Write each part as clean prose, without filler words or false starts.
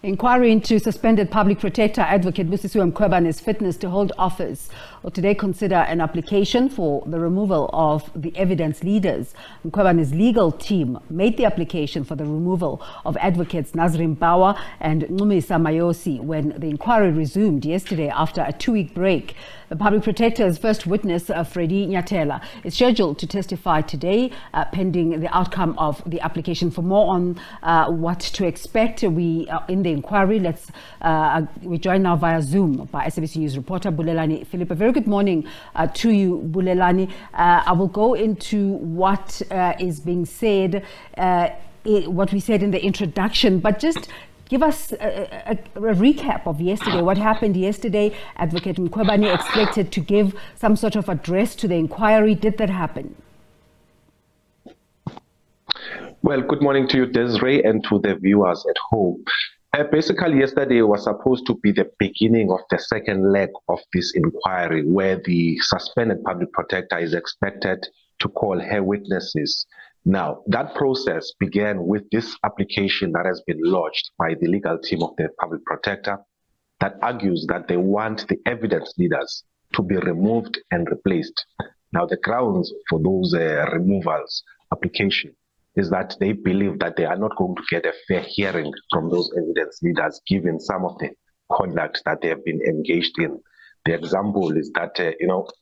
Inquiry into suspended Public Protector Advocate Busisiwe Mkhwebane's fitness to hold office will today consider an application for the removal of the evidence leaders. Mkhwebane's legal team made the application for the removal of advocates Nazreen Bawa and Ncumisa Mayosi when the inquiry resumed yesterday after a 2-week break. The Public Protector's first witness, Freddie Nyathela, is scheduled to testify today pending the outcome of the application. For more on what to expect in the inquiry, we join now via Zoom by SABC News reporter Bulelani Phillips. A very good morning to you, Bulelani. I will go into what is being said, what we said in the introduction, but just give us a recap of yesterday. What happened yesterday? Advocate Mkhwebane expected to give some sort of address to the inquiry. Did that happen? Well, good morning to you, Desiree, and to the viewers at home. Basically, yesterday was supposed to be the beginning of the second leg of this inquiry, where the suspended public protector is expected to call her witnesses. Now, that process began with this application that has been lodged by the legal team of the public protector that argues that they want the evidence leaders to be removed and replaced. Now, the grounds for those removals application is that they believe that they are not going to get a fair hearing from those evidence leaders given some of the conduct that they have been engaged in. The example is that,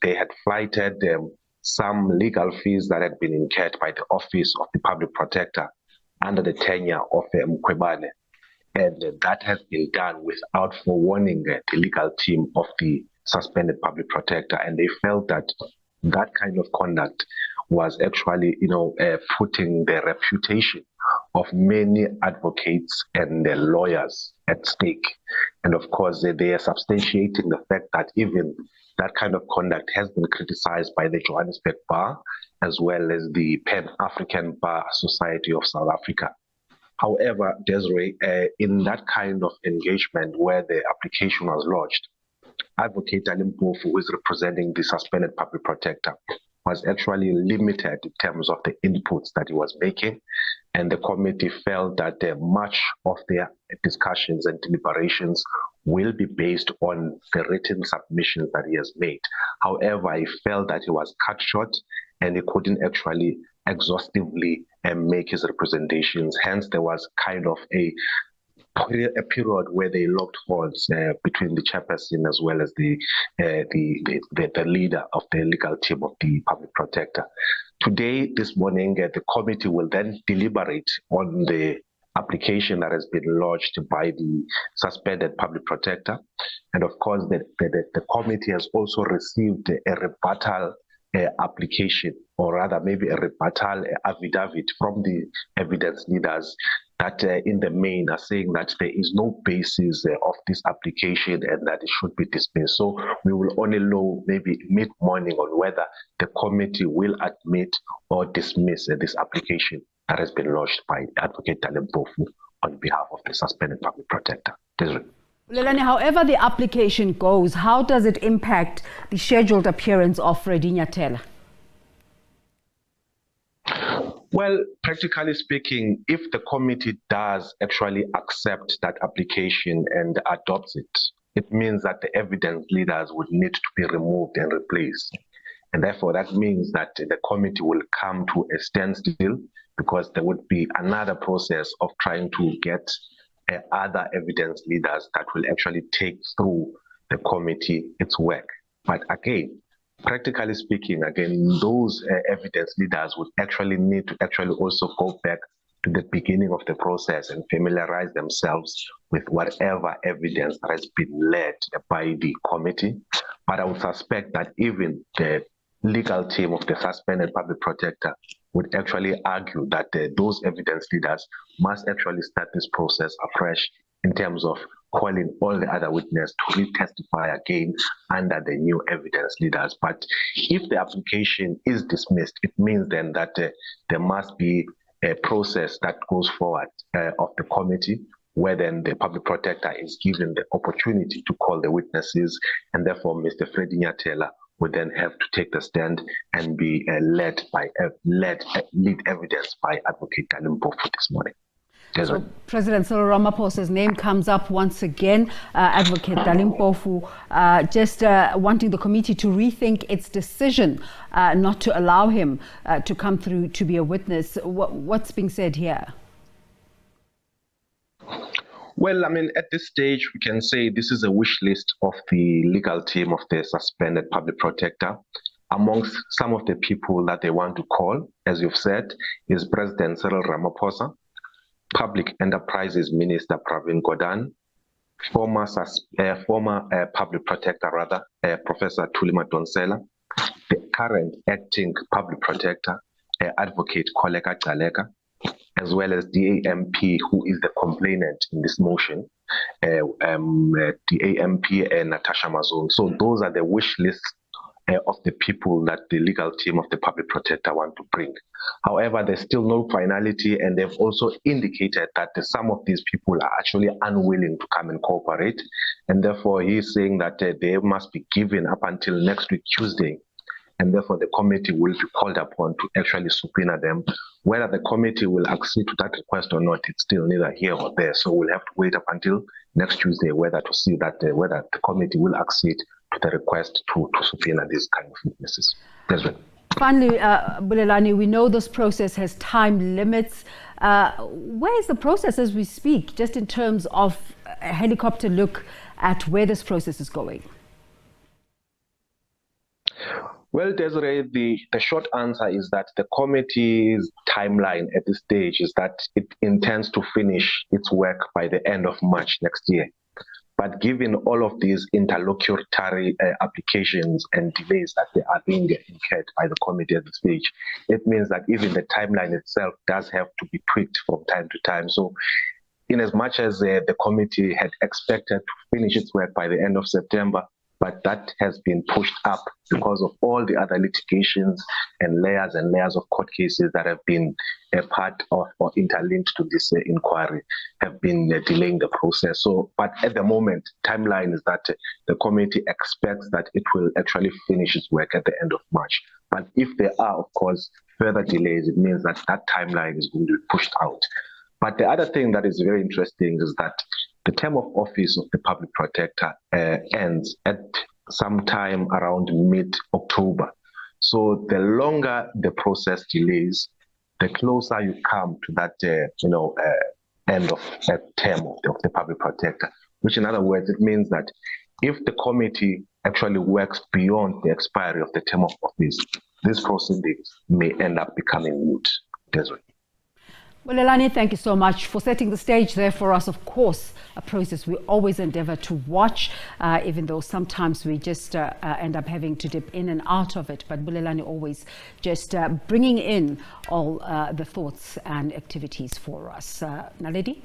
they had flighted some legal fees that had been incurred by the Office of the Public Protector under the tenure of Mkhwebane. And that has been done without forewarning the legal team of the suspended Public Protector. And they felt that that kind of conduct was actually, putting the reputation of many advocates and lawyers at stake. And of course, they are substantiating the fact that even that kind of conduct has been criticized by the Johannesburg Bar as well as the Pan-African Bar Society of South Africa. However, Desiree, in that kind of engagement where the application was lodged, Advocate Alimpofu, who is representing the suspended public protector, was actually limited in terms of the inputs that he was making. And the committee felt that much of their discussions and deliberations will be based on the written submissions that he has made. However, he felt that he was cut short and he couldn't actually exhaustively make his representations. Hence, there was kind of a period where they locked horns between the chairperson as well as the leader of the legal team of the public protector. Today, this morning, the committee will then deliberate on the application that has been lodged by the suspended public protector. And of course, the committee has also received a rebuttal application, or rather maybe a rebuttal affidavit from the evidence leaders that in the main are saying that there is no basis of this application and that it should be dismissed. So we will only know maybe mid-morning on whether the committee will admit or dismiss this application that has been lodged by Advocate Alimpofu on behalf of the suspended public protector. Bulelani, however the application goes, how does it impact the scheduled appearance of Freddie Nyathela? Well, practically speaking, if the committee does actually accept that application and adopts it, it means that the evidence leaders would need to be removed and replaced. And therefore, that means that the committee will come to a standstill because there would be another process of trying to get other evidence leaders that will actually take through the committee its work. But again, practically speaking, those evidence leaders would actually need to actually also go back to the beginning of the process and familiarize themselves with whatever evidence that has been led by the committee. But I would suspect that even the legal team of the suspended public protector would actually argue that those evidence leaders must actually start this process afresh in terms of calling all the other witnesses to re-testify again under the new evidence leaders. But if the application is dismissed, it means then that there must be a process that goes forward of the committee, where then the public protector is given the opportunity to call the witnesses, and therefore Mr. Freddie Nyathela would then have to take the stand and be lead evidence by Advocate Alimpofu this morning. So President Cyril Ramaphosa's name comes up once again. Advocate Dalimpofu just wanting the committee to rethink its decision not to allow him to come through to be a witness. What's being said here? Well, I mean, at this stage, we can say this is a wish list of the legal team of the suspended public protector. Amongst some of the people that they want to call, as you've said, is President Cyril Ramaphosa, Public Enterprises Minister Pravin Gordhan, former public protector, Professor Thuli Madonsela, the current acting public protector, Advocate Koleka Gcaleka, as well as DAMP, who is the complainant in this motion, DAMP and Natasha Mazul. So those are the wish lists of the people that the legal team of the public protector want to bring. However, there's still no finality, and they've also indicated that some of these people are actually unwilling to come and cooperate, and therefore he's saying that they must be given up until next week, Tuesday, and therefore the committee will be called upon to actually subpoena them. Whether the committee will accede to that request or not, it's still neither here or there. So we'll have to wait up until next Tuesday whether to see that whether the committee will accede to the request to subpoena these kind of witnesses. Finally, Bulelani, we know this process has time limits. Where is the process as we speak, just in terms of a helicopter look at where this process is going? Well, Desiree, the short answer is that the committee's timeline at this stage is that it intends to finish its work by the end of March next year. But given all of these interlocutory applications and delays that they are being incurred by the committee at this stage, it means that even the timeline itself does have to be tweaked from time to time. So in as much as the committee had expected to finish its work by the end of September, but that has been pushed up because of all the other litigations and layers of court cases that have been a part of or interlinked to this inquiry have been delaying the process. So, but at the moment, timeline is that the committee expects that it will actually finish its work at the end of March. But if there are, of course, further delays, it means that that timeline is going to be pushed out. But the other thing that is very interesting is that the term of office of the public protector ends at sometime around mid-October. So the longer the process delays, the closer you come to that, end of that term of the public protector. Which, in other words, it means that if the committee actually works beyond the expiry of the term of office, these proceedings may end up becoming moot. Desiree. Well, Bulelani, thank you so much for setting the stage there for us. Of course, a process we always endeavor to watch, even though sometimes we just end up having to dip in and out of it. But Bulelani always just bringing in all the thoughts and activities for us. Naledi?